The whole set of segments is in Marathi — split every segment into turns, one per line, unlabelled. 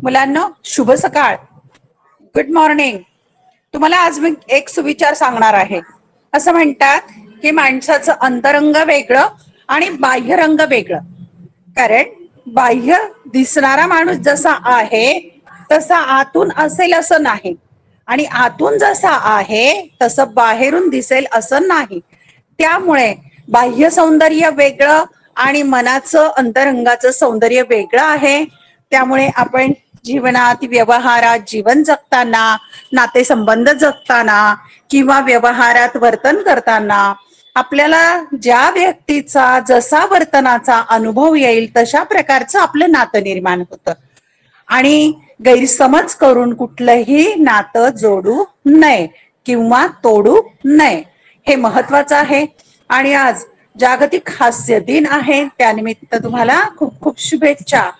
मुलांना शुभ सकाळ, गुड मॉर्निंग. तुम्हाला आज मी एक सुविचार सांगणार आहे. असं म्हणतात की माणसाचं अंतरंग वेगळं आणि बाह्यरंग वेगळं. कारण बाह्य दिसणारा माणूस जसा आहे तसा आतून असेल असं नाही, आणि आतून जसा आहे तसं बाहेरून दिसेल असं नाही. त्यामुळे बाह्य सौंदर्य वेगळं आणि मनाचं अंतरंगाचं सौंदर्य वेगळं आहे. त्यामुळे आपण जीवनात, व्यवहारात, जीवन जगताना, नातेसंबंध जगताना किंवा व्यवहारात वर्तन करताना आपल्याला ज्या व्यक्तीचा जसा वर्तनाचा अनुभव येईल तशा प्रकारचं आपलं नातं निर्माण होतं. आणि गैरसमज करून कुठलंही नातं जोडू नये किंवा तोडू नये, हे महत्वाचं आहे. आणि आज जागतिक हास्य दिन आहे, त्यानिमित्त तुम्हाला खूप खूप शुभेच्छा.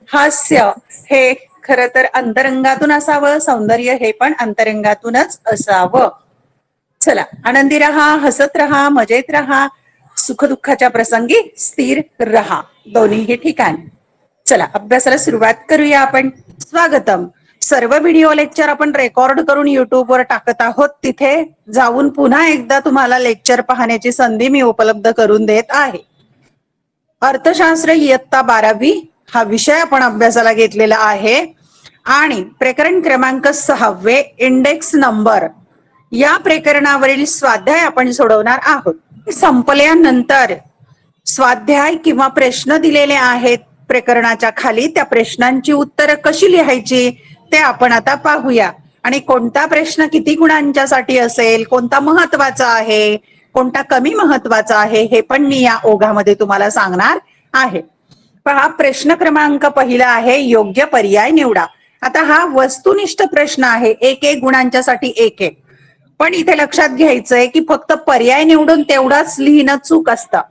हास्य हे खरं तर अंतरंगातून असावं, सौंदर्य हे पण अंतरंगातूनच असावं. चला, आनंदी रहा, हसत रहा, मजेत रहा, सुखदुःखाच्या प्रसंगी स्थिर रहा, दोन्हीही ठिकाणी. चला, अभ्यासाला सुरुवात करूया आपण. स्वागतम. सर्व व्हिडिओ लेक्चर आपण रेकॉर्ड करून युट्यूबवर टाकत आहोत. तिथे जाऊन पुन्हा एकदा तुम्हाला लेक्चर पाहण्याची संधी मी उपलब्ध करून देत आहे. अर्थशास्त्र इयत्ता 12वी हा विषय आपण अभ्यासाला घेतलेला आहे आणि प्रकरण क्रमांक 6 इंडेक्स नंबर या प्रकरणावरील स्वाध्याय आपण सोडवणार आहोत. संपल्यानंतर स्वाध्याय किंवा प्रश्न दिलेले आहेत प्रकरणाच्या खाली. त्या प्रश्नांची उत्तरं कशी लिहायची ते आपण आता पाहूया. आणि कोणता प्रश्न किती गुणांच्यासाठी असेल, कोणता महत्वाचा आहे, कोणता कमी महत्वाचा आहे, हे पण मी या ओघामध्ये तुम्हाला सांगणार आहे. पहा, प्रश्न क्रमांक पहिला आहे, योग्य पर्याय निवडा. आता हा वस्तुनिष्ठ प्रश्न आहे, एक एक गुणांच्यासाठी एक एक. पण इथे लक्षात घ्यायचंय की फक्त पर्याय निवडून तेवढाच लिहिणं चूक असतं.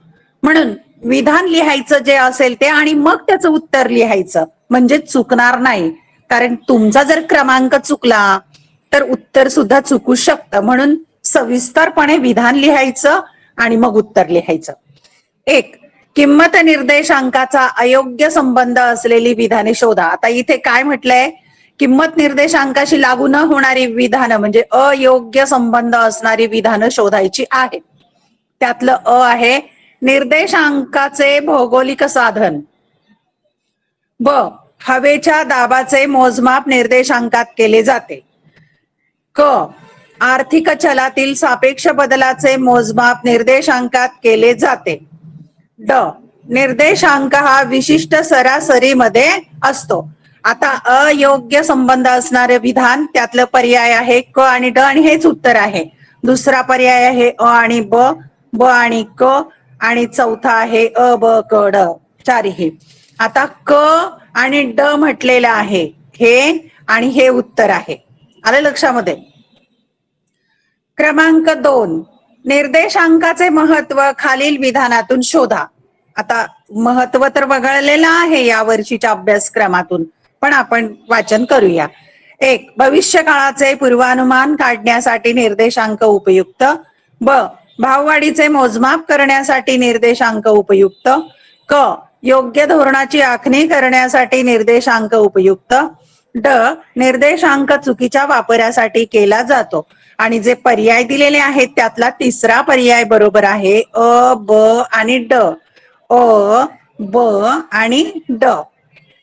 म्हणून विधान लिहायचं जे असेल ते आणि मग त्याचं उत्तर लिहायचं, म्हणजे चुकणार नाही. कारण तुमचा जर क्रमांक चुकला तर उत्तर सुद्धा चुकू शकतं. म्हणून सविस्तरपणे विधान लिहायचं आणि मग उत्तर लिहायचं. एक, किंमत निर्देशांकाचा अयोग्य संबंध असलेली विधाने शोधा. आता इथे काय म्हटलंय, किंमत निर्देशांकाशी लागू न होणारी विधानं म्हणजे अयोग्य संबंध असणारी विधानं शोधायची आहेत. त्यातलं अ आहे, निर्देशांकाचे भौगोलिक साधन. ब, हवेच्या दाबाचे मोजमाप निर्देशांकात केले जाते. क, आर्थिक चलातील सापेक्ष बदलाचे मोजमाप निर्देशांकात केले जाते. ड, निर्देशांक हा विशिष्ट सरासरीमध्ये असतो. आता अयोग्य संबंध असणारे विधान, त्यातलं पर्याय आहे क आणि ड आणि हेच उत्तर आहे. दुसरा पर्याय आहे अ आणि ब, ब आणि क, आणि चौथा आहे अ ब क ड, चारही. आता क आणि ड म्हटलेलं आहे हे, आणि हे उत्तर आहे. आलं लक्षामध्ये. क्रमांक 2, निर्देशांकाचे महत्व खालील विधानातून शोधा. आता महत्व तर वगळलेलं आहे या वर्षीच्या अभ्यासक्रमातून, पण आपण वाचन करूया. एक, भविष्य काळाचे पूर्वानुमान काढण्यासाठी निर्देशांक उपयुक्त. ब, भाववाढीचे मोजमाप करण्यासाठी निर्देशांक उपयुक्त. क, योग्य धोरणाची आखणी करण्यासाठी निर्देशांक उपयुक्त. ड, निर्देशांक चुकीच्या वापरासाठी केला जातो. आणि जे पर्याय दिलेले आहेत त्यातला तिसरा पर्याय बरोबर आहे, अ ब आणि ड. अ ब आणि ड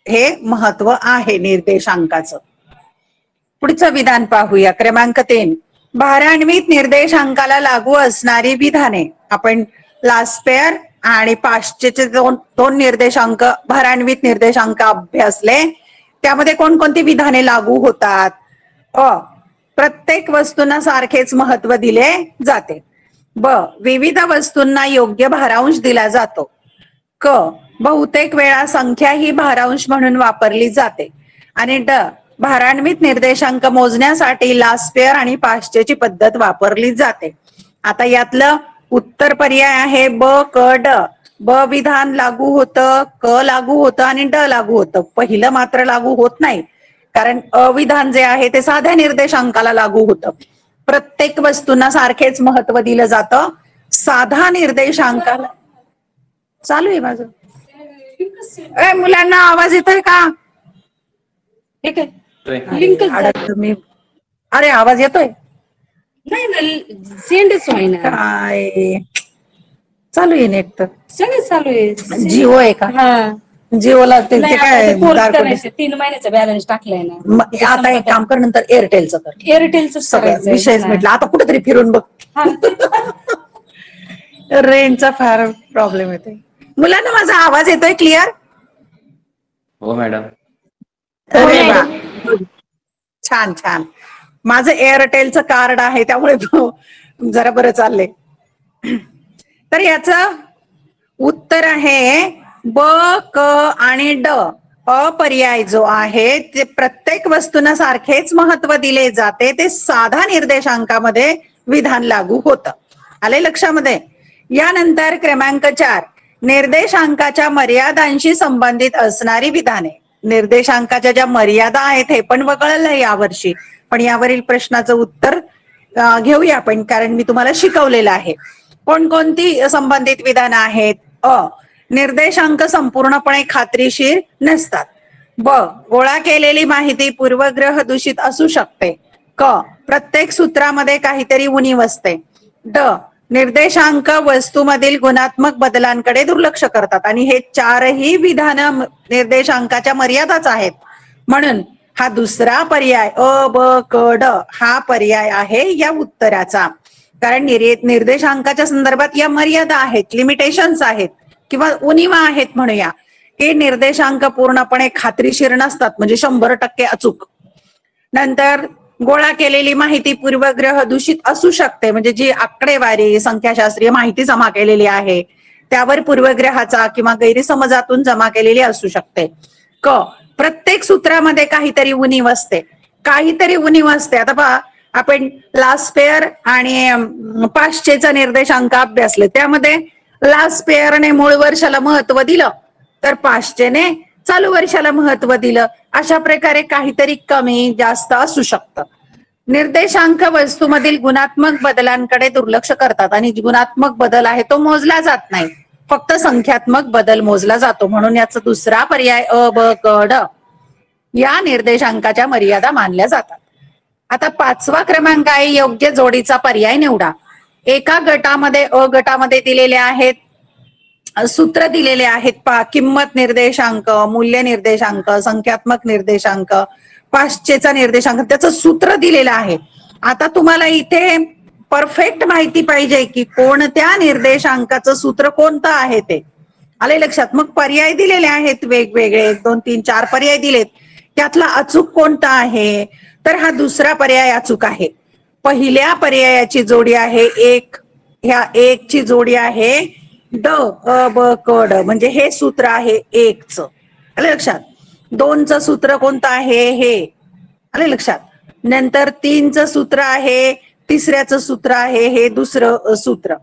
हे महत्व आहे निर्देशांकाचं. पुढचं विधान पाहूया. क्रमांक 3, भारान्वित निर्देशांकाला लागू असणारी विधाने. आपण लास्पेअर आणि पाश्चेचे दोन निर्देशांक, भारान्वित निर्देशांक अभ्यासले. त्यामध्ये कोणकोणती विधाने लागू होतात? अ, प्रत्येक वस्तूंना सारखेच महत्व दिले जाते. ब, विविध वस्तूंना योग्य भारांश दिला जातो. क, बहुतेक वेळा संख्या ही भारांश म्हणून वापरली जाते. आणि ड, भारान्वित निर्देशांक मोजण्यासाठी लास्पेअर आणि पाश्चेची पद्धत वापरली जाते. आता यातलं उत्तर पर्याय आहे ब क ड. ब विधान लागू होतं, क लागू होतं आणि ड लागू होतं. पहिलं मात्र लागू होत नाही, कारण अविधान जे आहे ते साध्या निर्देशांकाला लागू होतं. प्रत्येक वस्तूंना सारखेच महत्व दिलं जातं. साधा निर्देशांकाला चालू आहे माझं. मुलांना आवाज येतोय का?
ठीक आहे,
अरे,
लिंकच झाली
अडकलं मी. अरे आवाज येतोय
नाही ना, सेंडच व्हायना.
काय? चालू आहे नेट तर.
सगळं चालू आहे.
जिओ आहे का?
हा
जिओला ते
नाही, आता
काय
ते पोर्ट
दार पडले.
करायचं, 3 महिन्याचा बॅलन्स टाकलाय ना. ते
आता एक
संपत
काम कर, नंतर एअरटेलचं कर.
एअरटेलच
सगळं
करायचंय.
विषयच म्हटलं, आता कुठेतरी फिरून बघ.
हा तेच.
रेंजचा फार प्रॉब्लेम येतोय. मुलांना माझा आवाज येतोय क्लिअर?
हो मॅडम.
अरे वा, छान छान. माझं एअरटेलचं कार्ड आहे त्यामुळे जरा बरं चाललंय. तर याच उत्तर आहे ब, क आणि ड. अपर्याय जो आहे ते प्रत्येक वस्तूंना सारखेच महत्व दिले जाते, ते साधा निर्देशांकामध्ये विधान लागू होतं. आले लक्षामध्ये? यानंतर क्रमांक 4, निर्देशांकाच्या मर्यादांशी संबंधित असणारी विधाने. निर्देशांकाच्या ज्या मर्यादा आहेत हे पण वगळलं यावर्षी, पण यावरील प्रश्नाचं उत्तर घेऊया आपण, कारण मी तुम्हाला शिकवलेलं आहे. कोणकोणती संबंधित विधानं आहेत? निर्देशांक संपूर्णपणे खात्रीशीर नसतात. ब, गोळा केलेली माहिती पूर्वग्रह दूषित असू शकते. क, प्रत्येक सूत्रामध्ये काहीतरी उणीव असते. ड, निर्देशांक वस्तूमधील गुणात्मक बदलांकडे दुर्लक्ष करतात. आणि हे चारही विधान निर्देशांकाच्या मर्यादाच आहेत. म्हणून हा दुसरा पर्याय अ, ब, क, ड हा पर्याय आहे या उत्तराचा. कारण निर्देशांकाच्या संदर्भात या मर्यादा आहेत, लिमिटेशन्स आहेत किंवा उणीवा आहेत म्हणूया, की निर्देशांक पूर्णपणे खात्रीशीर नसतात, म्हणजे 100% अचूक. नंतर गोळा केलेली माहिती पूर्वग्रह दूषित असू शकते, म्हणजे जी आकडेवारी संख्याशास्त्रीय माहिती जमा केलेली आहे त्यावर पूर्वग्रहाचा किंवा गैरसमजातून जमा केलेली असू शकते. क, प्रत्येक सूत्रामध्ये काहीतरी उणीव असते. काहीतरी उणीव असते. आता पहा, आपण लास्ट पेअर आणि पाचशेचा निर्देशांक अभ्यासले, त्यामध्ये लास्ट पेअरने मूळ वर्षाला महत्व दिलं, तर पाचशेने चालू वर्षाला महत्व दिलं. अशा प्रकारे काहीतरी कमी जास्त असू शकतं. निर्देशांक वस्तूमधील गुणात्मक बदलांकडे दुर्लक्ष करतात, आणि गुणात्मक बदल आहे तो मोजला जात नाही, फक्त संख्यात्मक बदल मोजला जातो. म्हणून याचा दुसरा पर्याय अ, ब, क, ड या निर्देशांकाच्या मर्यादा मानल्या जातात. आता 5वा क्रमांक आहे योग्य जोडीचा पर्याय निवडा. एका गटामध्ये अ गटामध्ये दिलेले आहेत सूत्र दिलेले आहेत. किंमत निर्देशांक, मूल्य निर्देशांक, संख्यात्मक निर्देशांक, पाचशेचा निर्देशांक, त्याचं सूत्र दिलेलं आहे. आता तुम्हाला इथे परफेक्ट माहिती पाहिजे की कोणत्या निर्देशांकाचं सूत्र कोणतं आहे ते. आले लक्षात? मग पर्याय दिलेले आहेत वेगवेगळे, 1 2 3 4 पर्याय दिलेत. त्यातला अचूक कोणता आहे? तर हा दुसरा पर्याय अचूक आहे. पहिल्या पर्यायाची जोडी आहे 1, ह्या 1 ची जोडी आहे ड, अ, ब, क, ड, म्हणजे हे सूत्र आहे 1 च. आले लक्षात? 2 चं सूत्र कोणतं आहे? हे. आले लक्षात? नंतर 3 चं सूत्र आहे, तिसऱ्याचं सूत्र आहे हे दुसरं सूत्र.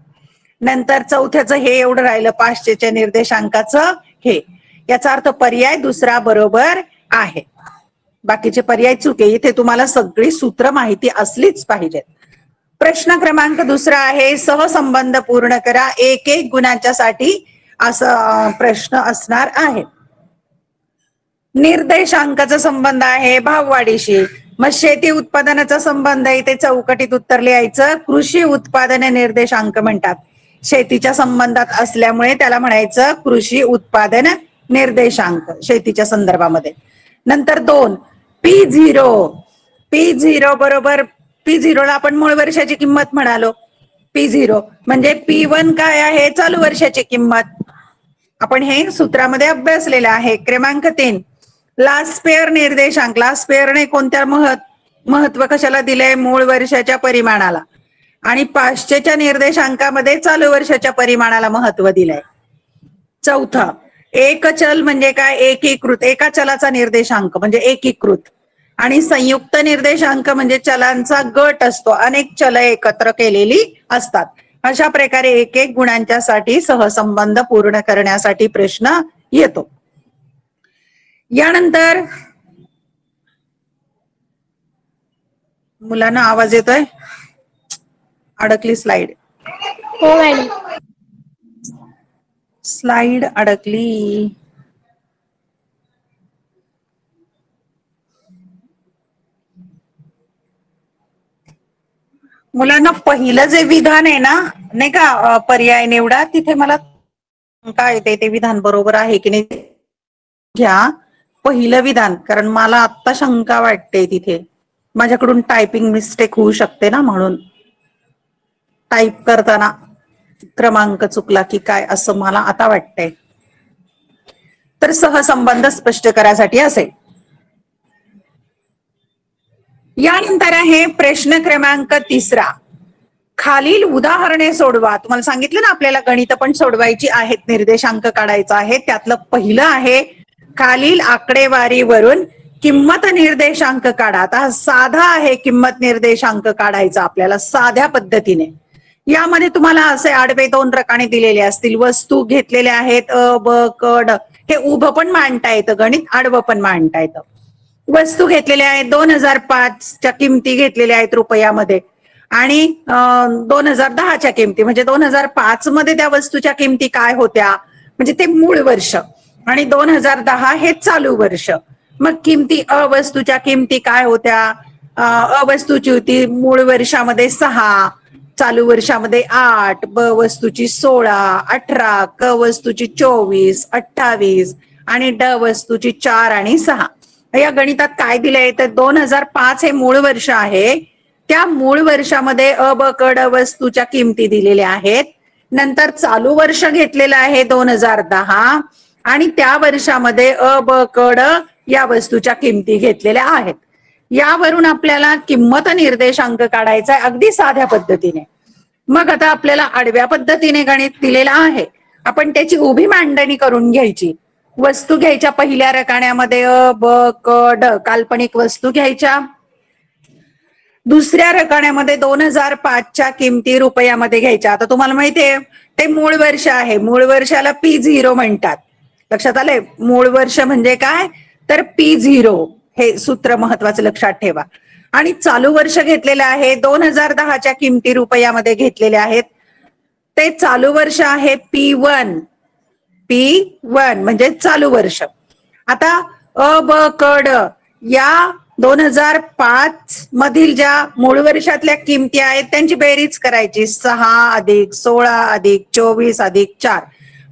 नंतर चौथ्याचं हे एवढं राहिलं, पाचशेच्या निर्देशांकाचं हे. याचा अर्थ पर्याय दुसरा बरोबर आहे, बाकीचे पर्याय चुके. इथे तुम्हाला सगळी सूत्र माहिती असलीच पाहिजेत. प्रश्न क्रमांक दुसरा आहे सहसंबंध पूर्ण करा. 1 1 गुणांच्या साठी असा प्रश्न असणार आहे. निर्देशांकाचा संबंध आहे भाववाढीशी. मग शेती उत्पादनाचा संबंध आहे, ते चौकटीत उत्तर लिहायचं. कृषी उत्पादन निर्देशांक म्हणतात. शेतीच्या संबंधात असल्यामुळे त्याला म्हणायचं कृषी उत्पादन निर्देशांक शेतीच्या संदर्भामध्ये. नंतर 2 P0. P0 बरोबर, P0 ला आपण मूळ वर्षाची किंमत म्हणालो. P0 म्हणजे P1 काय आहे? चालू वर्षाची किंमत. आपण हे सूत्रामध्ये अभ्यासलेलं आहे. क्रमांक 3 लास्ट पेअर निर्देशांक. लास्ट पेअरने कोणत्या महत्व कशाला दिलंय? मूळ वर्षाच्या परिमाणाला. आणि 500च्या निर्देशांकामध्ये चालू वर्षाच्या परिमाणाला महत्व दिलंय. चौथा एक चल म्हणजे काय? एकीकृत. एका चलाचा निर्देशांक म्हणजे एकीकृत. आणि संयुक्त निर्देशांक म्हणजे चलांचा गट असतो, अनेक चल एकत्र केलेली असतात. अशा प्रकारे 1 1 गुणांच्या साठी सहसंबंध पूर्ण करण्यासाठी प्रश्न येतो. यानंतर मुलांना आवाज येतोय? अडकली स्लाइड.
हो मॅडम.
स्लाइड अडकली. मुलांना पहिलं जे विधान आहे ना, नाही का, पर्याय निवडा, तिथे मला काय येते ते विधान बरोबर आहे की नाही घ्या. पहिलं विधान, कारण मला आत्ता शंका वाटते तिथे माझ्याकडून टायपिंग मिस्टेक होऊ शकते ना, म्हणून टाईप करताना क्रमांक चुकला की काय असं मला आता वाटतंय. तर सहसंबंध स्पष्ट करायसाठी असेल. यानंतर आहे प्रश्न क्रमांक 3. खालील उदाहरणे सोडवा. तुम्हाला सांगितलं ना आपल्याला गणित पण सोडवायची आहेत, निर्देशांक काढायचा आहे. त्यातलं पहिलं आहे खालील आकडेवारीवरून किंमत निर्देशांक काढा. आता साधा आहे किंमत निर्देशांक काढायचा आपल्याला साध्या पद्धतीने. यामध्ये तुम्हाला असे आडवे 2 रकाने दिलेले असतील. वस्तू घेतलेल्या आहेत अ ब क ड. हे उभं पण मांडता येतं गणित, आडवं पण मांडता येतं. वस्तू घेतलेल्या आहेत 2005च्या किमती घेतलेल्या आहेत रुपयामध्ये, आणि 2010च्या किमती, म्हणजे 2005 मध्ये त्या वस्तूच्या किमती काय होत्या, म्हणजे ते मूळ वर्ष, आणि 2010 हे चालू वर्ष. मग किमती वस्तूच्या किमती काय होत्या, वस्तूची होती मूळ वर्षामध्ये 6, चालू वर्षामध्ये 8, ब वस्तूची 16, 18, क वस्तूची 24, 28 आणि ड वस्तूची 4 आणि 6. या गणितात काय दिलंय तर 2005 हे मूळ वर्ष आहे. त्या मूळ वर्षामध्ये अ ब क ड वस्तूच्या किमती दिलेल्या आहेत. नंतर चालू वर्ष घेतलेलं आहे 2010, आणि त्या वर्षामध्ये अ ब क ड या वस्तूच्या किमती घेतलेल्या आहेत. यावरून आपल्याला किंमत निर्देशांक काढायचा आहे अगदी साध्या पद्धतीने. मग आता आपल्याला आडव्या पद्धतीने गणित दिलेलं आहे, आपण त्याची उभी मांडणी करून घ्यायची. वस्तू घ्यायच्या पहिल्या रकान्यामध्ये अ ब क ड, काल्पनिक वस्तू घ्यायच्या. दुसऱ्या रकान्यामध्ये 2005च्या किमती रुपयामध्ये घ्यायच्या. आता तुम्हाला माहितीये ते मूळ वर्ष आहे, मूळ वर्षाला P0 म्हणतात. लक्षात आलंय, मूळ वर्ष म्हणजे काय तर P0, हे सूत्र महत्वाचं लक्षात ठेवा. आणि चालू वर्ष घेतलेलं आहे 2010च्या किमती रुपयामध्ये घेतलेल्या आहेत. ते चालू वर्ष आहे P1 म्हणजे चालू वर्ष. आता अ ब क ड या 2005 मधील ज्या मूळ वर्षातल्या किमती आहेत त्यांची बेरीज करायची. 6 अधिक 16 अधिक 24 अधिक 4.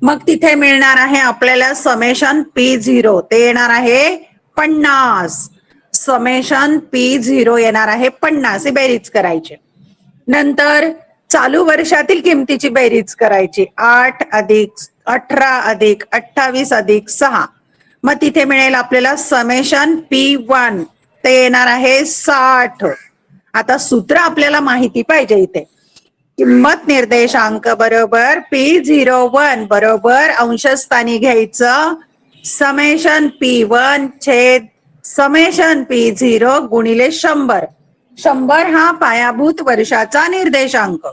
मग तिथे मिळणार आहे आपल्याला समेशन P0, ते येणार आहे 50. समेशन P0 येणार आहे 50. बेरीज करायची. नंतर चालू वर्षातील किमतीची बेरीज करायची. 8 अधिक 18 अधिक 28 अधिक 6. मग तिथे मिळेल आपल्याला समेशन P1, ते येणार आहे 60. आता सूत्र आपल्याला माहिती पाहिजे इथे. किंमत निर्देशांक बरोबर P01 बरोबर अंशस्थानी घ्यायचं समेशन P1 छेद समेशन P0 गुणिले 100. 100 हा पायाभूत वर्षाचा निर्देशांक.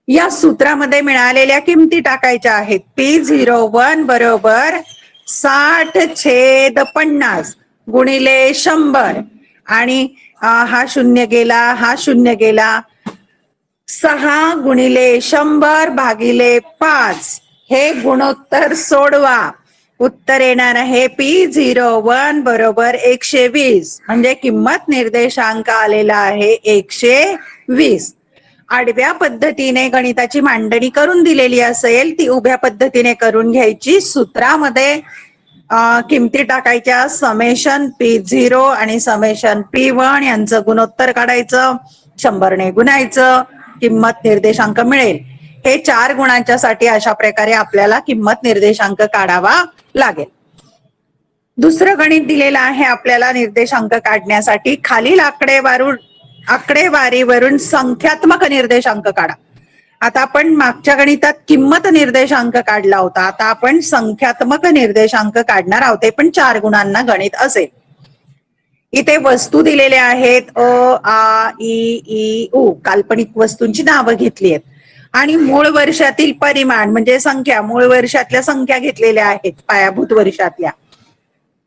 या सूत्रामध्ये मिळालेल्या किमती टाकायच्या आहेत. P01 बरोबर 60/50 गुणिले 100, आणि हा शून्य गेला, हा शून्य गेला. 6 गुणिले 100 भागिले 5 हे गुणोत्तर सोडवा. उत्तर येणार आहे P01 बरोबर 120, म्हणजे किंमत निर्देशांक आलेला आहे 120. आडव्या पद्धतीने गणिताची मांडणी करून दिलेली असेल ती उभ्या पद्धतीने करून घ्यायची. सूत्रामध्ये किमती टाकायच्या समेशन P0 आणि समेशन P1 यांचं गुणोत्तर काढायचं. 100 ने गुणायचं, किंमत निर्देशांक मिळेल. हे 4 गुणांच्या साठी अशा प्रकारे आपल्याला किंमत निर्देशांक काढावा लागेल. दुसरं गणित दिलेलं आहे आपल्याला निर्देशांक काढण्यासाठी. खालील आकडेवारीवरून संख्यात्मक निर्देशांक काढा. आता आपण मागच्या गणितात किंमत निर्देशांक काढला होता, आता आपण संख्यात्मक निर्देशांक काढणार आहोत. ते पण 4 गुणांना गणित असेल. इथे वस्तू दिलेल्या आहेत अ आ इ ई उ, काल्पनिक वस्तूंची नावं घेतली आहेत. आणि मूळ वर्षातील परिमाण म्हणजे संख्या, मूळ वर्षातल्या संख्या घेतलेल्या आहेत पायाभूत वर्षातल्या.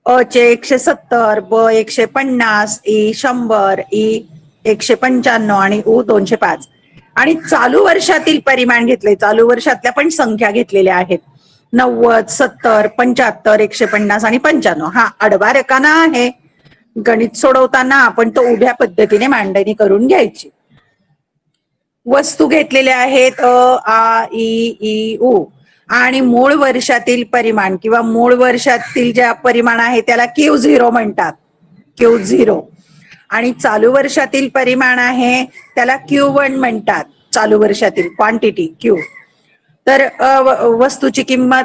अ चे 170, ब 150, ई 100, ई 195 आणि उ 205. आणि चालू वर्षातील परिमाण घेतले, चालू वर्षातल्या पण संख्या घेतलेल्या आहेत. 90, 70, 75, 150 आणि 95. हा आडवा रकाना आहे. गणित सोडवताना आपण तो उभ्या पद्धतीने मांडणी करून घ्यायची. वस्तू घेतलेल्या आहेत आ इ ई उ आणि मूळ वर्षातील परिमाण किंवा मूळ वर्षातील ज्या परिमाण आहे त्याला Q0 म्हणतात, Q0. आणि चालू वर्षातील परिमाण आहे त्याला Q1 म्हणतात, चालू वर्षातील क्वांटिटी Q. तर वस्तूची किंमत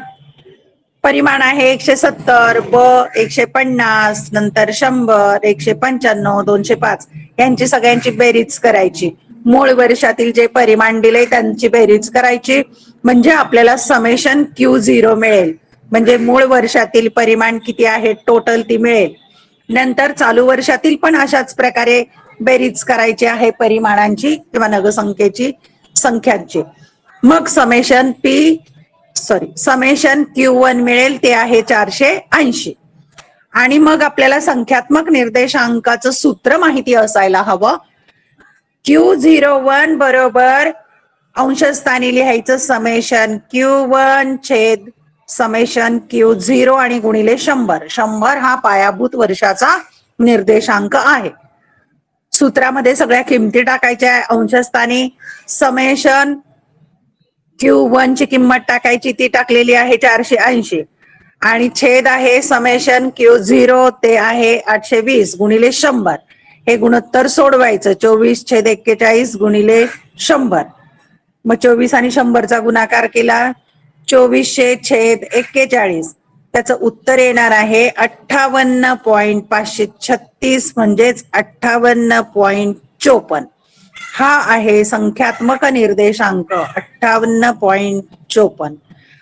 परिमाण आहे 170, ब 150, नंतर 100, 195, 205 यांची सगळ्यांची बेरीज करायची. मूळ वर्षातील जे परिमाण दिले त्यांची बेरीज करायची म्हणजे आपल्याला समेशन Q0 मिळेल. म्हणजे मूळ वर्षातील परिमाण किती आहे टोटल ती मिळेल. नंतर चालू वर्षातील पण अशाच प्रकारे बेरीज करायची आहे परिमाणांची किंवा नगसंख्येची संख्यांची. मग समेशन Q1 मिळेल ते आहे 480. आणि मग आपल्याला संख्यात्मक निर्देशांकाचं सूत्र माहिती असायला हवं. Q01 बरोबर अंशस्थानी लिहायचं समेशन Q1 छेद समेशन Q0 आणि गुणिले 100. 100 हा पायाभूत वर्षाचा निर्देशांक आहे. सूत्रामध्ये सगळ्या किमती टाकायच्या. अंशस्थानी समेशन Q1 ची किंमत टाकायची, ती टाकलेली आहे 480 आणि छेद आहे समेशन Q0 ते आहे 820 गुणिले 100. हे गुणोत्तर सोडवायचं. 24/41 गुणिले 100. मग 24 आणि 100चा गुणाकार केला 2400/41. त्याचं उत्तर येणार आहे 58.536 म्हणजेच 58.54. हा आहे संख्यात्मक निर्देशांक 58.54.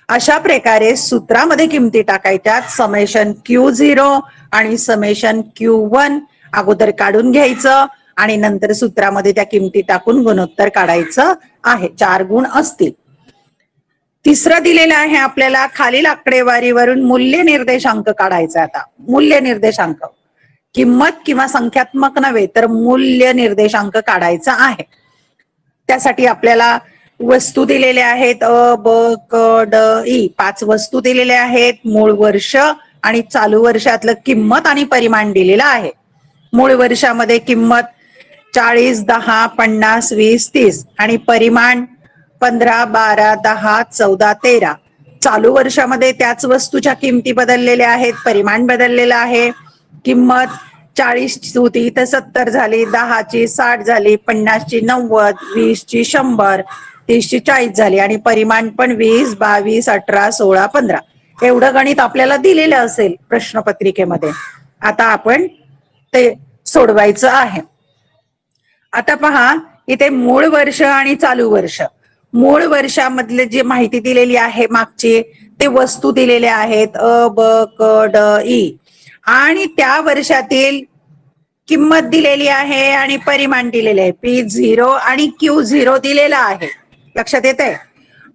अशा प्रकारे सूत्रामध्ये किमती टाकायच्या. समेशन Q0 आणि समेशन Q1 अगोदर काढून घ्यायचं आणि नंतर सूत्रामध्ये त्या किमती टाकून गुणोत्तर काढायचं आहे. 4 गुण असतील. तिसरं दिलेलं आहे आपल्याला खालील आकडेवारीवरून मूल्य निर्देशांक काढायचा. आता मूल्य निर्देशांक किंमत किंवा संख्यात्मक नव्हे तर मूल्य निर्देशांक काढायचा आहे. त्यासाठी आपल्याला वस्तू दिलेल्या आहेत अ ब क ड ई 5 वस्तू दिलेल्या आहेत. मूळ वर्ष आणि चालू वर्षातलं किंमत आणि परिमाण दिलेलं आहे. मूळ वर्षामध्ये किंमत 40, 10, 50, 20, 30 आणि परिमाण 15, 12, 10, 14, 13. चालू वर्षामध्ये त्याच वस्तूच्या किमती बदललेल्या आहेत, परिमाण बदललेलं आहे. किंमत 40 होती तर 70 झाली, 10 ची 60 झाली, 50 ची 90, 20 ची 100, 30 ची 40 झाली आणि परिमाण पण 20, 22, 18, 16, 15 एवढं गणित आपल्याला दिलेलं असेल प्रश्नपत्रिकेमध्ये. आता आपण ते सोडवायचं आहे. आता पहा इथे मूळ वर्ष आणि चालू वर्ष. मूळ वर्षामधले जी माहिती दिलेली आहे मागची ते वस्तू दिलेल्या आहेत अ ब क ड ई आणि त्या वर्षातील किंमत दिलेली आहे आणि परिमाण दिलेले आहे. P0 आणि Q0 दिलेला आहे. लक्षात येत आहे.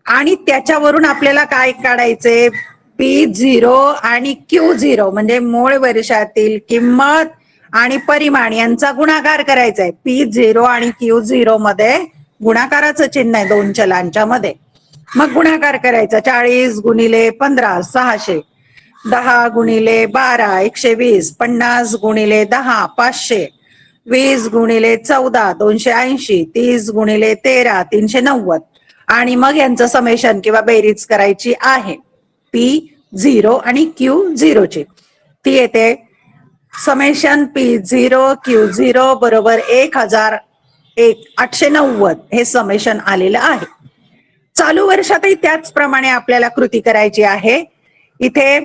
आणि त्याच्यावरून आपल्याला काय काढायचे P0 आणि Q0 म्हणजे मूळ वर्षातील किंमत आणि परिमाण यांचा गुणाकार करायचा आहे. P0 आणि Q0 मध्ये गुणाकाराचं चिन्ह आहे 2 चलांच्या मध्ये. मग गुणाकार करायचा 40 गुणिले 15 600, 10 गुणिले 12 120, 50 गुणिले 10 500, 20 गुणिले 14 280, 30 गुणिले 13 390 आणि मग यांचं समेशन किंवा बेरीज करायची आहे P0 आणि Q0 ची. ती येते समेशन P0 Q0 बरोबर 1890 हे समेशन आलेलं आहे. चालू वर्षातही त्याचप्रमाणे आपल्याला कृती करायची आहे. इथे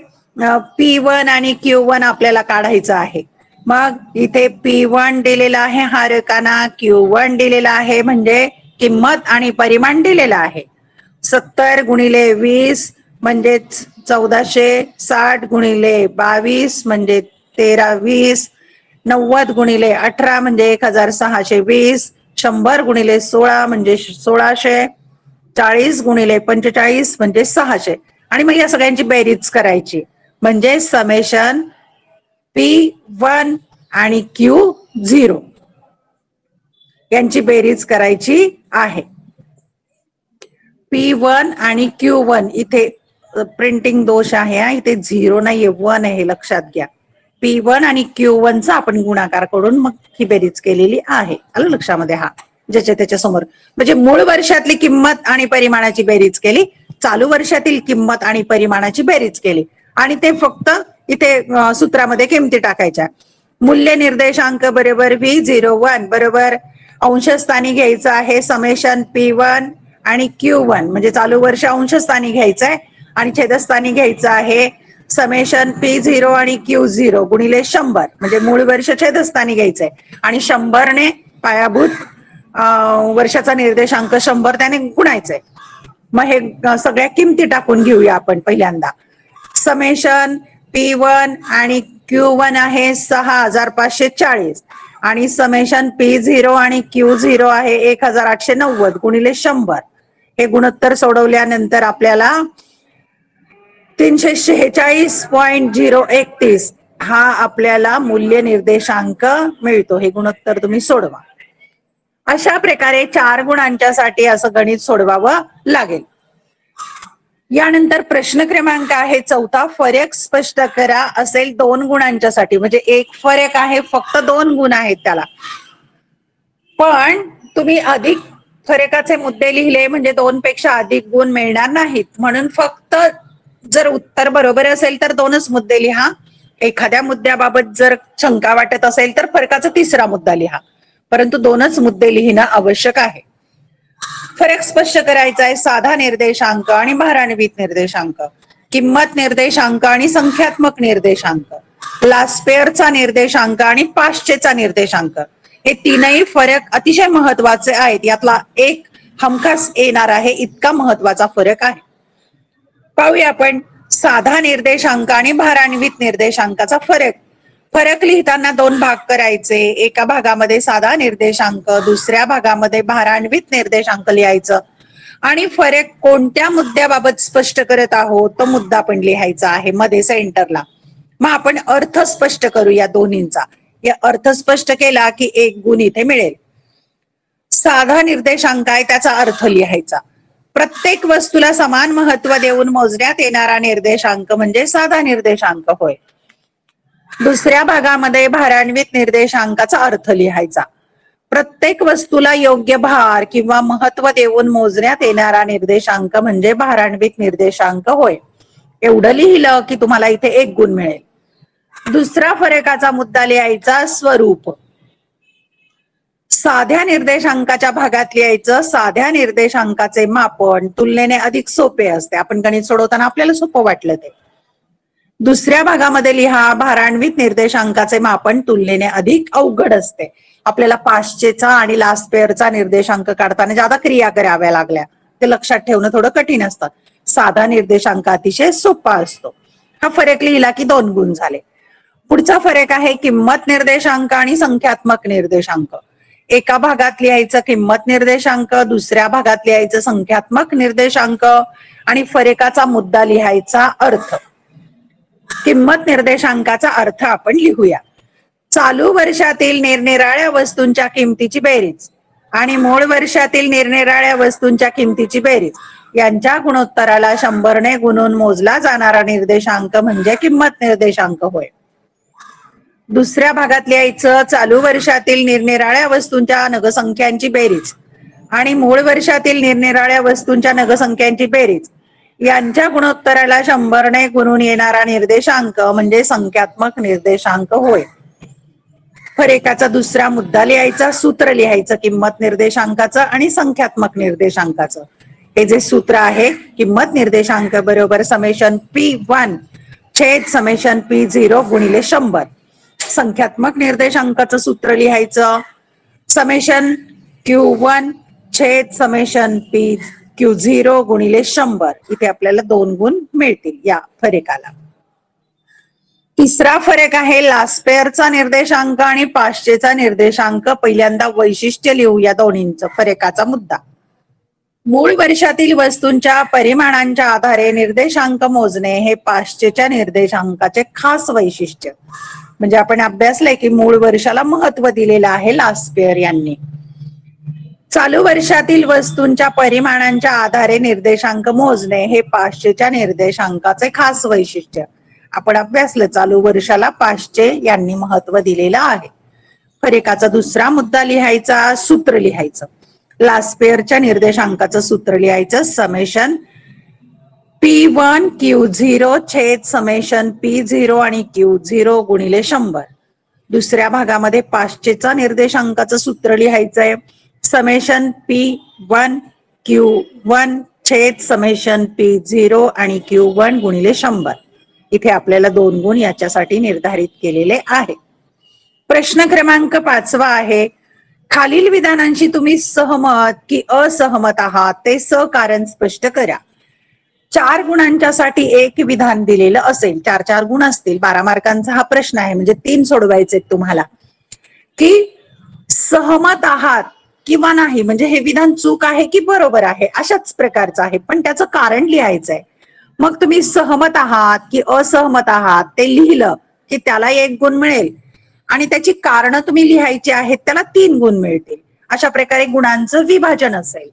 P1 आणि Q1 आपल्याला काढायचं आहे. मग इथे P1 दिलेला आहे हा रकाना, Q1 दिलेला आहे म्हणजे किंमत आणि परिमाण दिलेलं आहे. 70 गुणिले 20 म्हणजे 1400, 60 गुणिले 22 म्हणजे 1320, 90 गुणिले 18 म्हणजे 1620, 100 गुणिले 16 म्हणजे 1600, 40 गुणिले 45 म्हणजे 600 आणि मग या सगळ्यांची बेरीज करायची म्हणजे समेशन P1 आणि Q0 यांची बेरीज करायची आहे. P1 आणि Q1 इथे प्रिंटिंग दोष आहे. इथे 0 नाहीये 1 आहे लक्षात घ्या. P1 आणि Q1 चा आपण गुणाकार करून मग ही बेरीज केलेली आहे. आलं लक्षामध्ये? हा ज्याच्या त्याच्या समोर म्हणजे मूळ वर्षातली किंमत आणि परिमाणाची बेरीज केली, चालू वर्षातील किंमत आणि परिमाणाची बेरीज केली आणि ते फक्त इथे सूत्रामध्ये किमती टाकायच्या. मूल्य निर्देशांक बरोबर V01 बरोबर अंशस्थानी घ्यायचं आहे समेशन P1 आणि Q1 म्हणजे चालू वर्ष अंशस्थानी घ्यायचं आहे आणि छेदस्थानी घ्यायचं आहे समेशन P0 आणि Q0 गुणिले 100 म्हणजे मूळ वर्ष छेदस्थानी घ्यायचंय आणि 100 ने पायाभूत वर्षाचा निर्देशांक 100 त्याने गुणायचंय. मग हे सगळ्या किमती टाकून घेऊया आपण. पहिल्यांदा समेशन P1 आणि Q1 आहे 6540 आणि समेशन P0 आणि Q0 आहे 1890 गुणिले 100. हे गुणोत्तर सोडवल्यानंतर आपल्याला 346.031 हा आपल्याला मूल्य निर्देशांक मिळतो. हे गुणोत्तर तुम्ही सोडवा. अशा प्रकारे 4 गुणांच्यासाठी असं गणित सोडवावं लागेल. यानंतर प्रश्न क्रमांक आहे 4, फरक स्पष्ट करा. असेल 2 गुणांच्यासाठी म्हणजे एक फरक आहे, फक्त 2 गुण आहेत त्याला, पण तुम्ही अधिक फरकाचे मुद्दे लिहिले म्हणजे 2 पेक्षा अधिक गुण मिळणार नाहीत. म्हणून फक्त जर उत्तर बरोबर असेल तर 2च मुद्दे लिहा. एखाद्या मुद्द्याबाबत जर शंका वाटत असेल तर फरकाचा 3रा मुद्दा लिहा, परंतु 2च मुद्दे लिहिणं आवश्यक आहे. फरक स्पष्ट करायचा आहे साधा निर्देशांक आणि भारान्वित निर्देशांक, किंमत निर्देशांक आणि संख्यात्मक निर्देशांक, लास्पेअरचा निर्देशांक आणि पाश्चेचा निर्देशांक. हे तीनही फरक अतिशय महत्वाचे आहेत. यातला एक हमखास येणार आहे, इतका महत्वाचा फरक आहे. पाहूया आपण साधा निर्देशांक आणि भारान्वित निर्देशांकाचा फरक. फरक लिहिताना 2 भाग करायचे. एका भागामध्ये साधा निर्देशांक, दुसऱ्या भागामध्ये भारान्वित निर्देशांक लिहायचं आणि फरक कोणत्या मुद्द्याबाबत स्पष्ट करत आहोत तो मुद्दा पण लिहायचा आहे मध्ये सेंटरला. मग आपण अर्थ स्पष्ट करूया दोन्हींचा. या अर्थ स्पष्ट केला की 1 गुण इथे मिळेल. साधा निर्देशांक आहे त्याचा अर्थ लिहायचा. प्रत्येक वस्तूला समान महत्व देऊन मोजण्यात येणारा निर्देशांक म्हणजे साधा निर्देशांक होय. दुसऱ्या भागामध्ये भारान्वित निर्देशांकाचा अर्थ लिहायचा. प्रत्येक वस्तूला योग्य भार किंवा महत्व देऊन मोजण्यात येणारा निर्देशांक म्हणजे भारान्वित निर्देशांक होय. एवढं लिहिलं की तुम्हाला इथे 1 गुण मिळेल. दुसरा फरकाचा मुद्दा लिहायचा स्वरूप. साध्या निर्देशांकाच्या भागात लिहायचं. साध्या निर्देशांकाचे मापन तुलनेने अधिक सोपे असते. आपण गणित सोडवताना आपल्याला सोपं वाटलं ते. दुसऱ्या भागामध्ये लिहा भारान्वित निर्देशांकाचे मापन तुलनेने अधिक अवघड असते. आपल्याला पाश्चेचा आणि लास्पेअरचा निर्देशांक काढताना ज्यादा क्रिया कराव्या लागल्या. ते लक्षात ठेवणं थोडं कठीण असतं. साधा निर्देशांक अतिशय सोपा असतो. हा फरक लिहिला की 2 गुण झाले. पुढचा फरक आहे किंमत निर्देशांक आणि संख्यात्मक निर्देशांक. एका भागात लिहायचं किंमत निर्देशांक, दुसऱ्या भागात लिहायचं संख्यात्मक निर्देशांक आणि फरकाचा मुद्दा लिहायचा अर्थ. किंमत निर्देशांकाचा अर्थ आपण लिहूया. चालू वर्षातील निरनिराळ्या वस्तूंच्या किमतीची बेरीज आणि मूळ वर्षातील निरनिराळ्या वस्तूंच्या किमतीची बेरीज यांच्या गुणोत्तराला 100 ने गुणून मोजला जाणारा निर्देशांक म्हणजे किंमत निर्देशांक होय. दुसऱ्या भागात लिहायचं चालू वर्षातील निरनिराळ्या वस्तूंच्या नगसंख्यांची बेरीज आणि मूळ वर्षातील निरनिराळ्या वस्तूंच्या नगसंख्यांची बेरीज यांच्या गुणोत्तराला 100 ने गुणून येणारा निर्देशांक म्हणजे संख्यात्मक निर्देशांक होय. फरकाचा दुसरा मुद्दा लिहायचा. सूत्र लिहायचं किंमत निर्देशांकाचं आणि संख्यात्मक निर्देशांकाचं. हे जे सूत्र आहे किंमत निर्देशांक बरोबर समेशन P1 छेद समेशन P0 गुणिले 100. संख्यात्मक निर्देशांकाचं सूत्र लिहायचं समेशन Q1 छेद समेशन Q0 गुणिले 100. इथे आपल्याला 2 गुण मिळतील या फरकाला. तिसरा फरक आहे लास्पेअरचा निर्देशांक आणि पाश्चेचा निर्देशांक. पहिल्यांदा वैशिष्ट्य लिहू या दोन्हींचं फरकाचा मुद्दा. मूळ वर्षातील वस्तूंच्या परिमाणांच्या आधारे निर्देशांक मोजणे हे पाश्चेच्या निर्देशांकाचे खास वैशिष्ट्य. म्हणजे आपण अभ्यासलंय की मूळ वर्षाला महत्व दिलेलं आहे लास्पेअर यांनी. चालू वर्षातील वस्तूंच्या परिमाणांच्या आधारे निर्देशांक मोजणे हे पाश्चेच्या निर्देशांकाचे खास वैशिष्ट्य आपण अभ्यासलं चालू वर्षाला पाचचे यांनी महत्व दिलेलं आहे. फरकाचा दुसरा मुद्दा लिहायचा, सूत्र लिहायचं. लास्पेअरच्या निर्देशांकाचं सूत्र लिहायचं, समेशन P1 Q0 छेद समेशन P0 आणि Q0 गुणिले 100. दुसऱ्या भागामध्ये पाचशेचा निर्देशांकाचं सूत्र लिहायचंय, समेशन P1 Q1 छेद समेशन P0 आणि Q1 गुणिले 100. इथे आपल्याला 2 गुण याच्यासाठी निर्धारित केलेले आहे. प्रश्न क्रमांक 5 आहे, खालील विधानांशी तुम्ही सहमत की असहमत आहात ते सकारण स्पष्ट करा. 4 गुणांच्यासाठी एक विधान दिलेलं असेल, 4 गुण असतील, 12 मार्कांचा हा प्रश्न आहे, म्हणजे 3 सोडवायचे तुम्हाला. की सहमत आहात किंवा नाही, म्हणजे हे विधान चूक आहे की बरोबर आहे अशाच प्रकारचं आहे, पण त्याचं कारण लिहायचंय. मग तुम्ही सहमत आहात की असहमत आहात ते लिहिलं की त्याला 1 गुण मिळेल आणि त्याची कारणं तुम्ही लिहायची आहेत, त्याला 3 गुण मिळतील. अशा प्रकारे गुणांचं विभाजन असेल.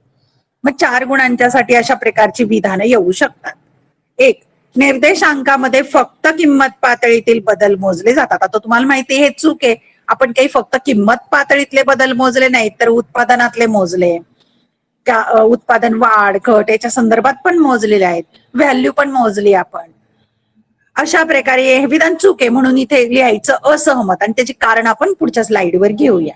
मग 4 गुणांच्यासाठी अशा प्रकारची विधानं येऊ शकतात. 1, निर्देशांकामध्ये फक्त किंमत पातळीतील बदल मोजले जातात. आता तुम्हाला माहिती आहे हे चूक आहे. आपण काही फक्त किंमत पातळीतले बदल मोजले नाहीत, तर उत्पादनातले मोजले, उत्पादन वाढ घट याच्या संदर्भात पण मोजलेले आहेत, व्हॅल्यू पण मोजली आपण. अशा प्रकारे हे विधान चूक आहे, म्हणून इथे लिहायचं असहमत आणि त्याची कारण आपण पुढच्या स्लाइडवर घेऊया.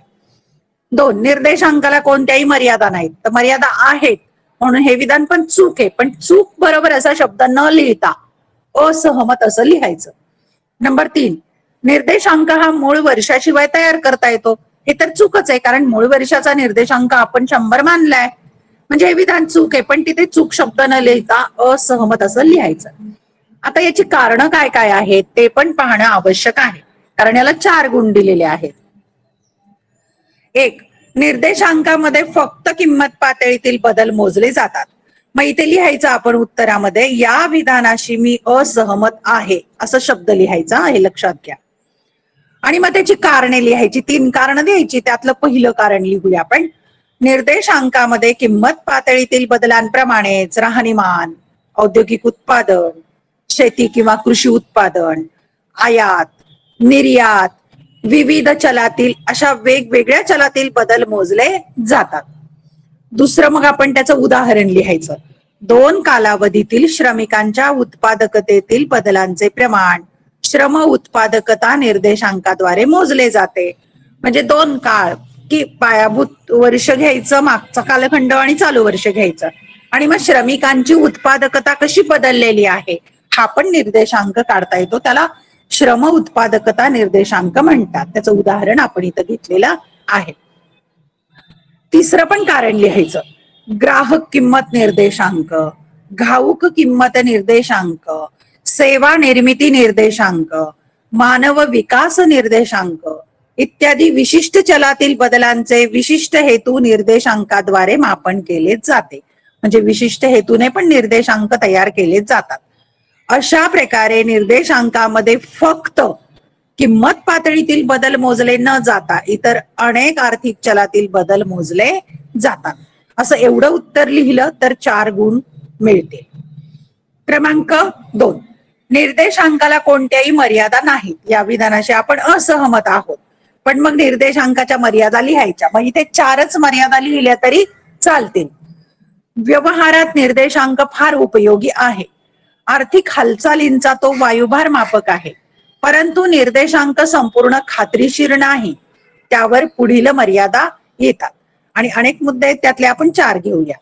2, निर्देशांकाला कोणत्याही मर्यादा नाहीत, तर मर्यादा आहेत म्हणून हे विधान पण चूक आहे, पण चूक बरोबर असा शब्द न लिहिता असहमत असं लिहायचं. नंबर 3, निर्देशांक हा मूळ वर्षाशिवाय तयार करता येतो. हे तर चूकच आहे, कारण मूळ वर्षाचा निर्देशांक आपण 100 मानलाय, म्हणजे हे विधान चूक आहे, पण तिथे चूक शब्द न लिहिता असहमत असं लिहायचं. आता याची कारणं काय काय आहेत ते पण पाहणं आवश्यक आहे, कारण याला 4 गुण दिलेले आहेत. 1, निर्देशांकामध्ये फक्त किंमत पातळीतील बदल मोजले जातात. मग इथे लिहायचं आपण उत्तरामध्ये, या विधानाशी मी असहमत आहे असं शब्द लिहायचा, हे लक्षात घ्या. आणि मग त्याची कारणे लिहायची, 3 कारणं द्यायची. त्यातलं पहिलं कारण लिहूया आपण. निर्देशांकामध्ये किंमत पातळीतील बदलांप्रमाणेच राहणीमान, औद्योगिक उत्पादन, शेती किंवा कृषी उत्पादन, आयात, निर्यात, विविध चलातील अशा वेगवेगळ्या चलातील बदल मोजले जातात. दुसरं मग आपण त्याचं उदाहरण लिहायचं. 2 कालावधीतील श्रमिकांच्या उत्पादकतेतील बदलांचे प्रमाण श्रम उत्पादकता निर्देशांकाद्वारे मोजले जाते. म्हणजे 2 काळ, की पायाभूत वर्ष घ्यायचं, मागचा कालखंड आणि चालू वर्ष घ्यायचं, आणि मग श्रमिकांची उत्पादकता कशी बदललेली आहे हा पण निर्देशांक काढता येतो. त्याला श्रम उत्पादकता निर्देशांक म्हणतात. त्याचं उदाहरण आपण इथं घेतलेलं आहे. तिसरं पण कारण लिहायचं. ग्राहक किंमत निर्देशांक, घाऊक किंमत निर्देशांक, सेवा निर्मिती निर्देशांक, मानव विकास निर्देशांक इत्यादी विशिष्ट चलातील बदलांचे विशिष्ट हेतू निर्देशांकाद्वारे मापन केले जाते. म्हणजे विशिष्ट हेतूने पण निर्देशांक तयार केले जातात. अशा प्रकारे निर्देशांकामध्ये फक्त किंमत पातळीतील बदल मोजले न जाता इतर अनेक आर्थिक चलातील बदल मोजले जातात. असं एवढं उत्तर लिहिलं तर 4 गुण मिळतील. क्रमांक 2, निर्देशांकाला कोणत्याही मर्यादा नाहीत. या विधानाशी आपण असहमत आहोत, पण मग निर्देशांकाच्या मर्यादा लिहायच्या. मग इथे 4च मर्यादा लिहिल्या तरी चालतील. व्यवहारात निर्देशांक फार उपयोगी आहे. आर्थिक हालचालींचा तो वायुभार मापक आहे, परंतु निर्देशांक संपूर्ण खात्रीशीर नाही. त्यावर पुढील मर्यादा येतात आणि अनेक मुद्दे आहेत, त्यातले आपण 4 घेऊया.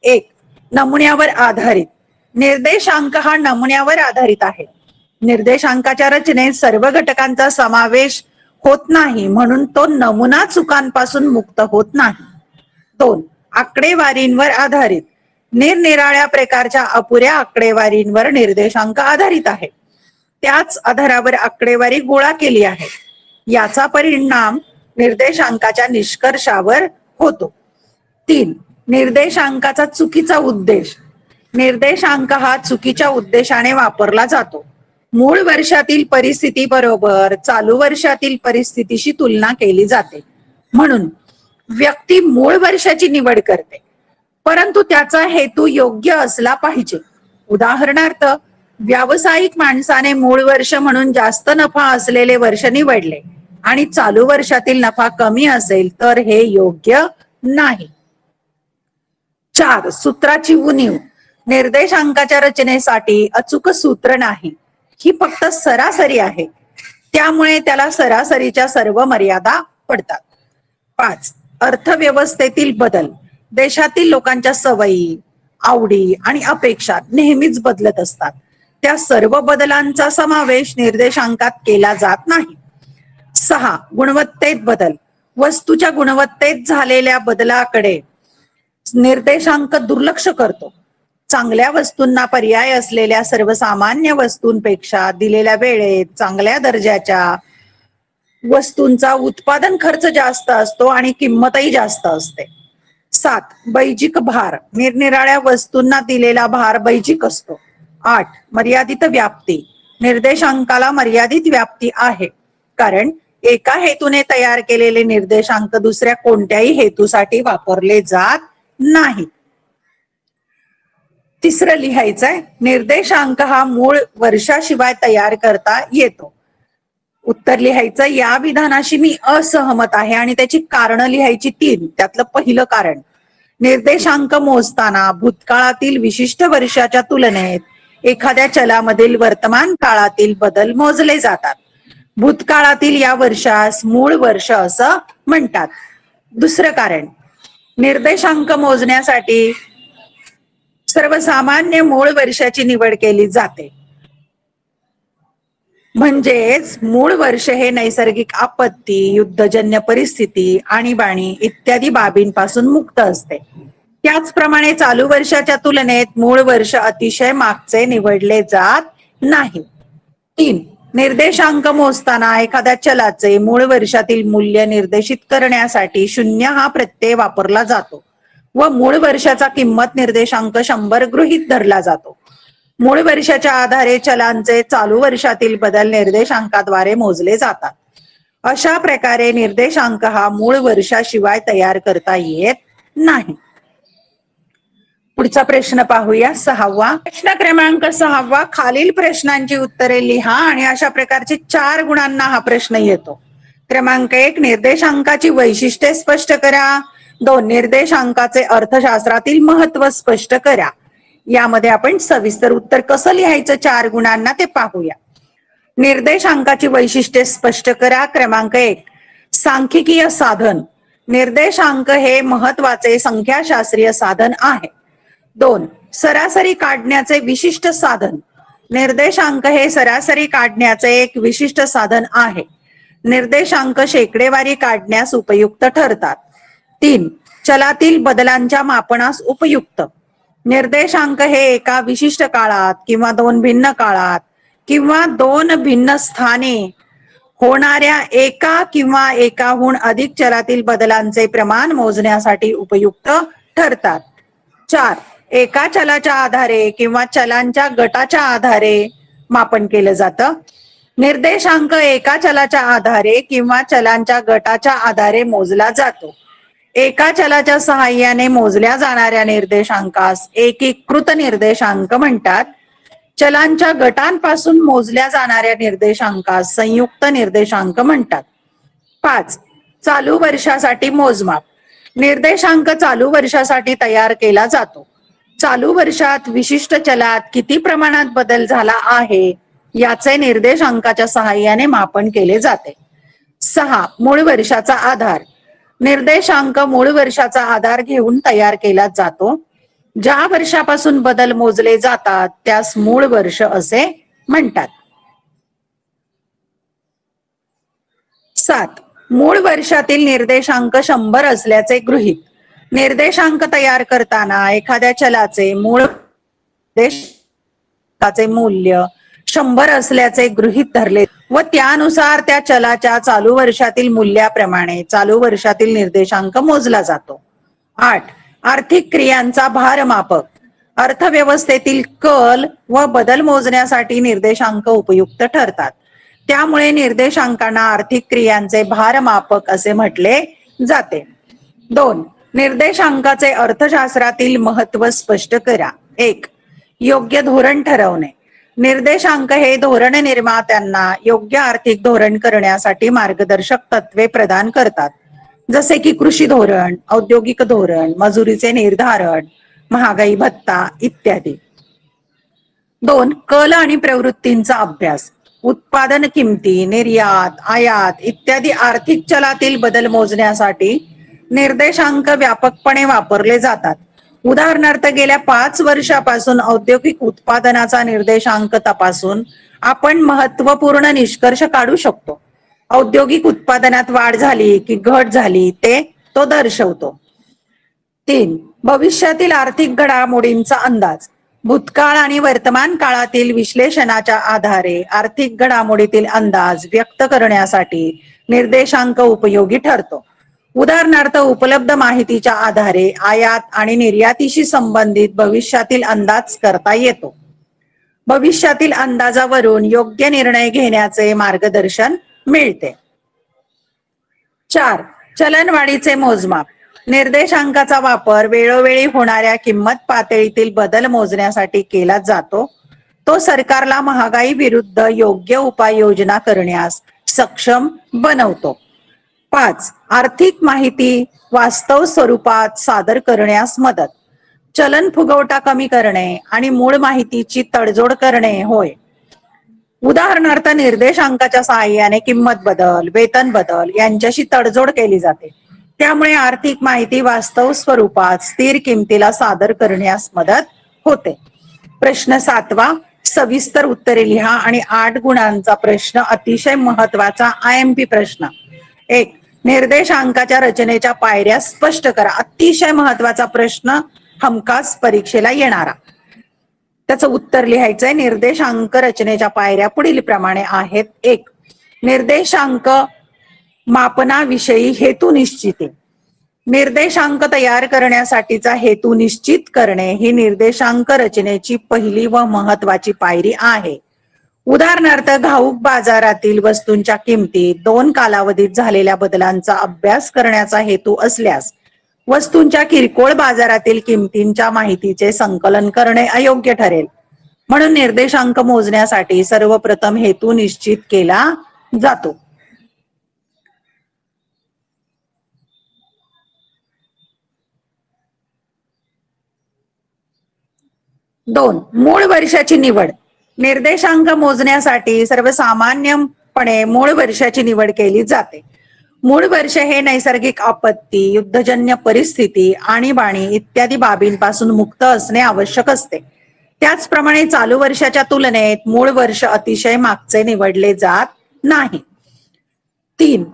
1, नमुन्यावर आधारित. निर्देशांक हा नमुन्यावर आधारित आहे. निर्देशांकाच्या रचनेत सर्व घटकांचा समावेश होत नाही, म्हणून तो नमुना चुकांपासून मुक्त होत नाही. 2, आकडेवारींवर आधारित. निरनिराळ्या प्रकारच्या अपुऱ्या आकडेवारींवर निर्देशांक आधारित आहे. त्याच आधारावर आकडेवारी गोळा केली आहे. याचा परिणाम निर्देशांकाच्या निष्कर्षावर होतो. 3, निर्देशांकाचा चुकीचा उद्देश. निर्देशांक हा चुकीच्या उद्देशाने वापरला जातो. मूळ वर्षातील परिस्थिती बरोबर चालू वर्षातील परिस्थितीशी तुलना केली जाते, म्हणून व्यक्ती मूळ वर्षाची निवड करते, परंतु त्याचा हेतू योग्य असला पाहिजे. उदाहरणार्थ, व्यावसायिक माणसाने मूळ वर्ष म्हणून जास्त नफा असलेले वर्ष निवडले आणि चालू वर्षातील नफा कमी असेल तर हे योग्य नाही. 4. सूत्राची उणीव. निर्देशांकाच्या रचनेसाठी अचूक सूत्र नाही, ही फक्त सरासरी आहे, त्यामुळे त्याला सरासरीच्या सर्व मर्यादा पडतात. 5. अर्थव्यवस्थेतील बदल. देशातील लोकांच्या सवयी, आवडी आणि अपेक्षा नेहमीच बदलत असतात. त्या सर्व बदलांचा समावेश निर्देशांकात केला जात नाही. 6. गुणवत्तेत बदल. वस्तूच्या गुणवत्तेत झालेल्या बदलाकडे निर्देशांक दुर्लक्ष करतो. चांगल्या वस्तूंना पर्याय असलेल्या सर्वसामान्य वस्तूंपेक्षा दिलेल्या वेळेत चांगल्या दर्जाच्या वस्तूंचा उत्पादन खर्च जास्त असतो आणि किंमतही जास्त असते. 7. बैजिक भार. निरनिराळ्या वस्तूंना दिलेला भार बैजिक असतो. 8. मर्यादित व्याप्ती. निर्देशांकाला मर्यादित व्याप्ती आहे, कारण एका हेतूने तयार केलेले निर्देशांक दुसऱ्या कोणत्याही हेतूसाठी वापरले जात नाही. 3. लिहायचंय, निर्देशांक हा मूळ वर्षाशिवाय तयार करता येतो. उत्तर लिहायचं, या विधानाशी मी असहमत आहे आणि त्याची कारण लिहायची 3. त्यातलं पहिलं कारण, निर्देशांक मोजताना भूतकाळातील विशिष्ट वर्षाच्या तुलनेत एखाद्या चलामधील वर्तमान काळातील बदल मोजले जातात. भूतकाळातील या वर्षास मूळ वर्ष असं म्हणतात. दुसरं कारण, निर्देशांक मोजण्यासाठी सर्वसामान्य मूळ वर्षाची निवड केली जाते, म्हणजेच मूळ वर्ष हे नैसर्गिक आपत्ती, युद्धजन्य परिस्थिती, आणीबाणी इत्यादी बाबींपासून मुक्त असते. त्याचप्रमाणे चालू वर्षाच्या तुलनेत मूळ वर्ष अतिशय मागचे निवडले जात नाही. 3. निर्देशांक मोजताना एखाद्या चलाचे मूळ वर्षातील मूल्य निर्देशित करण्यासाठी 0 हा प्रत्यय वापरला जातो व मूळ वर्षाचा किंमत निर्देशांक 100 गृहीत धरला जातो. मूळ वर्षाच्या आधारे चलांचे चालू वर्षातील बदल निर्देशांकाद्वारे मोजले जातात. अशा प्रकारे निर्देशांक हा मूळ वर्षाशिवाय तयार करता येत नाही. पुढचा प्रश्न पाहूया, 6वा प्रश्न. क्रमांक 6. खालील प्रश्नांची उत्तरे लिहा आणि अशा प्रकारचे 4 गुणांना हा प्रश्न येतो. क्रमांक 1. निर्देशांकाची वैशिष्ट्ये स्पष्ट करा. 2. निर्देशांकाचे अर्थशास्त्रातील महत्व स्पष्ट करा. यामध्ये आपण सविस्तर उत्तर कसं लिहायचं 4 गुणांना ते पाहूया. निर्देशांकाची वैशिष्ट्ये स्पष्ट करा. क्रमांक 1. सांख्यिकीय साधन. निर्देशांक हे महत्वाचे संख्याशास्त्रीय साधन आहे. 2. सरासरी काढण्याचे विशिष्ट साधन. निर्देशांक हे सरासरी काढण्याचे एक विशिष्ट साधन आहे. निर्देशांक शेकडेवारी काढण्यास उपयुक्त ठरतात. 3. चलातील बदलांच्या मापनास उपयुक्त. निर्देशांक हे एका विशिष्ट काळात किंवा 2 भिन्न काळात किंवा 2 भिन्न स्थाने होणाऱ्या एका किंवा एकाहून अधिक चलातील बदलांचे प्रमाण मोजण्यासाठी उपयुक्त ठरतात. 4. एका चलाच्या आधारे किंवा चलांच्या गटाच्या आधारे मापन केलं जातं. निर्देशांक एका चलाच्या आधारे किंवा चलांच्या गटाच्या आधारे मोजला जातो. एका चलाच्या सहाय्याने मोजल्या जाणाऱ्या निर्देशांकास एकीकृत निर्देशांक म्हणतात. चलांच्या गटांपासून मोजल्या जाणाऱ्या निर्देशांकास संयुक्त निर्देशांक म्हणतात. 5. चालू वर्षासाठी मोजमाप. निर्देशांक चालू वर्षासाठी तयार केला जातो. चालू वर्षात विशिष्ट चलात किती प्रमाणात बदल झाला आहे याचे निर्देशांकाच्या सहाय्याने मापन केले जाते. 6. मूळ वर्षाचा आधार. निर्देशांक मूळ वर्षाचा आधार घेऊन तयार केला जातो. ज्या वर्षापासून बदल मोजले जातात त्यास मूळ वर्ष असे म्हणतात. 7. मूळ वर्षातील निर्देशांक 100 असल्याचे गृहीत. निर्देशांक तयार करताना एखाद्या चलाचे मूळ निर्देशांकाचे मूल्य 100 असल्याचे गृहीत धरले व त्यानुसार त्या चलाच्या चालू वर्षातील मूल्याप्रमाणे चालू वर्षातील निर्देशांक मोजला जातो. 8. आर्थिक क्रियांचा भारमापक. अर्थव्यवस्थेतील कल व बदल मोजण्यासाठी निर्देशांक उपयुक्त ठरतात. त्यामुळे निर्देशांकांना आर्थिक क्रियांचे भारमापक असे म्हटले जाते. 2. निर्देशांकाचे अर्थशास्त्रातील महत्व स्पष्ट करा. 1. योग्य धोरण ठरवणे. निर्देशांक हे धोरण निर्मात्यांना योग्य आर्थिक धोरण करण्यासाठी मार्गदर्शक तत्वे प्रदान करतात, जसे की कृषी धोरण, औद्योगिक धोरण, मजुरीचे निर्धारण, महागाई भत्ता इत्यादी. 2. कल आणि प्रवृत्तींचा अभ्यास. उत्पादन किमती, निर्यात, आयात इत्यादी आर्थिक चलातील बदल मोजण्यासाठी निर्देशांक व्यापकपणे वापरले जातात. उदाहरणार्थ, गेल्या 5 वर्षापासून औद्योगिक उत्पादनाचा निर्देशांक तपासून आपण महत्वपूर्ण निष्कर्ष काढू शकतो. औद्योगिक उत्पादनात वाढ झाली की घट झाली ते तो दर्शवतो. 3. भविष्यातील आर्थिक घडामोडींचा अंदाज. भूतकाळ आणि वर्तमान काळातील विश्लेषणाच्या आधारे आर्थिक घडामोडीतील अंदाज व्यक्त करण्यासाठी निर्देशांक उपयोगी ठरतो. उदाहरणार्थ, उपलब्ध माहितीच्या आधारे आयात आणि निर्यातीशी संबंधित भविष्यातील अंदाज करता येतो. भविष्यातील अंदाजावरून योग्य निर्णय घेण्याचे मार्गदर्शन मिळते. 4. चलनवाढीचे मोजमाप. निर्देशांकाचा वापर वेळोवेळी होणाऱ्या किंमत पातळीतील बदल मोजण्यासाठी केला जातो. तो सरकारला महागाई विरुद्ध योग्य उपाययोजना करण्यास सक्षम बनवतो. 5. आर्थिक माहिती वास्तव स्वरूपात सादर करण्यास मदत. चलन फुगवटा कमी करणे आणि मूळ माहितीची तडजोड करणे होय. उदाहरणार्थ, निर्देशांकाच्या सहाय्याने किंमत बदल, वेतन बदल यांच्याशी तडजोड केली जाते. त्यामुळे आर्थिक माहिती वास्तव स्वरूपात स्थिर किमतीला सादर करण्यास मदत होते. प्रश्न 7वा. सविस्तर उत्तरे लिहा आणि 8 गुणांचा प्रश्न अतिशय महत्वाचा IMP प्रश्न. 1. निर्देशांकाच्या रचनेच्या पायऱ्या स्पष्ट करा. अतिशय महत्वाचा प्रश्न, हमखास परीक्षेला येणारा. त्याचं उत्तर लिहायचंय. निर्देशांक रचनेच्या पायऱ्या पुढील प्रमाणे आहेत. 1. निर्देशांक मापनाविषयी हेतू निश्चिती. निर्देशांक तयार करण्यासाठीचा हेतू निश्चित करणे ही निर्देशांक रचनेची पहिली व महत्वाची पायरी आहे. उदाहरणार्थ, घाऊक बाजारातील वस्तूंच्या किमतीत 2 कालावधीत झालेल्या बदलांचा अभ्यास करण्याचा हेतू असल्यास वस्तूंच्या किरकोळ बाजारातील किमतींच्या माहितीचे संकलन करणे अयोग्य ठरेल. म्हणून निर्देशांक मोजण्यासाठी सर्वप्रथम हेतू निश्चित केला जातो. 2. मूळ वर्षाची निवड. निर्देशांक मोजण्यासाठी सर्वसामान्यपणे मूळ वर्षाची निवड केली जाते. मूळ वर्ष हे नैसर्गिक आपत्ती, युद्धजन्य परिस्थिती, आणीबाणी इत्यादी बाबींपासून मुक्त असणे आवश्यक असते. त्याचप्रमाणे चालू वर्षाच्या तुलनेत मूळ वर्ष अतिशय मागचे निवडले जात नाही. 3.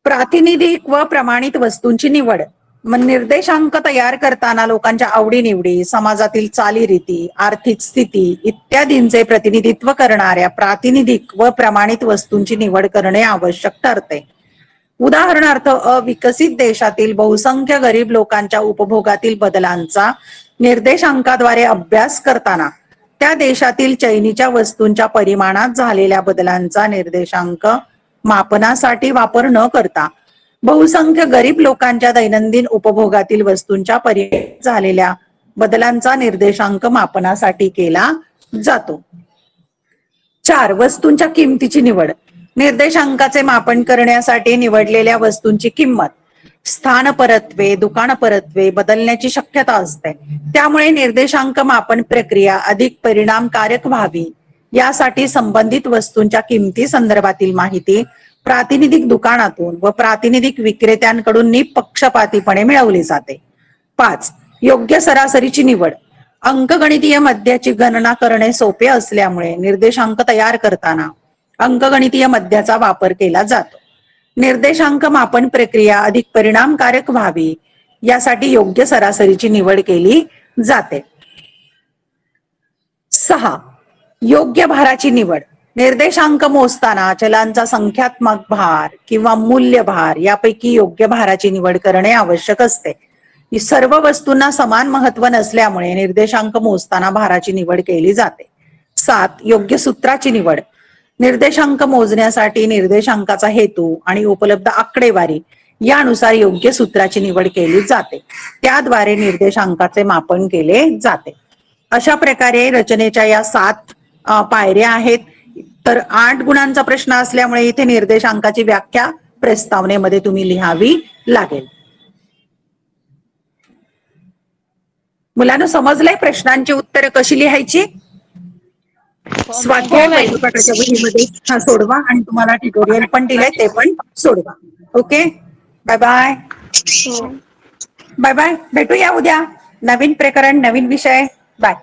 प्रातिनिधिक व प्रमाणित वस्तूंची निवड. निर्देशांक तयार करताना लोकांच्या आवडीनिवडी, समाजातील चालीरीती, आर्थिक स्थिती इत्यादींचे प्रतिनिधित्व करणाऱ्या प्रातिनिधिक व प्रमाणित वस्तूंची निवड करणे आवश्यक ठरते. उदाहरणार्थ, अविकसित देशातील बहुसंख्य गरीब लोकांच्या उपभोगातील बदलांचा निर्देशांकाद्वारे अभ्यास करताना त्या देशातील चैनीच्या वस्तूंच्या परिमाणात झालेल्या बदलांचा निर्देशांक मापनासाठी वापर न करता बहुसंख्य गरीब लोकांच्या दैनंदिन उपभोगातील वस्तूंच्या परिमाणात झालेल्या बदलांचा निर्देशांक मापनासाठी केला जातो. 4. वस्तूंच्या किमतीची निवड. निर्देशांकाचे मापन करण्यासाठी निवडलेल्या वस्तूंची किंमत, स्थान परत्वे, दुकान परत्वे बदलण्याची शक्यता असते. त्यामुळे निर्देशांक मापन प्रक्रिया अधिक परिणामकारक व्हावी यासाठी संबंधित वस्तूंच्या किमती संदर्भातील माहिती प्रातिनिधिक दुकानातून व प्रातिनिधिक विक्रेत्यांकडून निपक्षपातीपणे मिळवली जाते. 5. योग्य सरासरीची निवड. अंकगणितीय मध्याची गणना करणे सोपे असल्यामुळे निर्देशांक तयार करताना अंकगणितीय मध्याचा वापर केला जातो. निर्देशांक मापन प्रक्रिया अधिक परिणामकारक व्हावी यासाठी योग्य सरासरीची निवड केली जाते. 6. योग्य भाराची निवड. निर्देशांक मोजताना चलांचा संख्यात्मक भार किंवा मूल्य भार यापैकी योग्य भाराची निवड करणे आवश्यक असते. सर्व वस्तूंना समान महत्व नसल्यामुळे निर्देशांक मोजताना भाराची निवड केली जाते. 7. योग्य सूत्राची निवड. निर्देशांक मोजण्यासाठी निर्देशांकाचा हेतू आणि उपलब्ध आकडेवारी यानुसार योग्य सूत्राची निवड केली जाते. त्याद्वारे निर्देशांकाचे मापन केले जाते. अशा प्रकारे रचनेच्या या 7 पायऱ्या आहेत. तर 8 गुणांचा प्रश्न असल्यामुळे इथे निर्देशांकाची व्याख्या प्रस्तावनेमध्ये तुम्ही लिहावी लागेल. मुलांना समजलंय प्रश्नांची उत्तरं कशी लिहायची? स्वाध्याय परिपाठाच्या वहीमध्ये हा सोडवा आणि तुम्हाला ट्युटोरियल पण दिलंय ते पण सोडवा. Okay, bye bye. Bye bye, भेटूया उद्या. नवीन प्रकरण, नवीन विषय. बाय.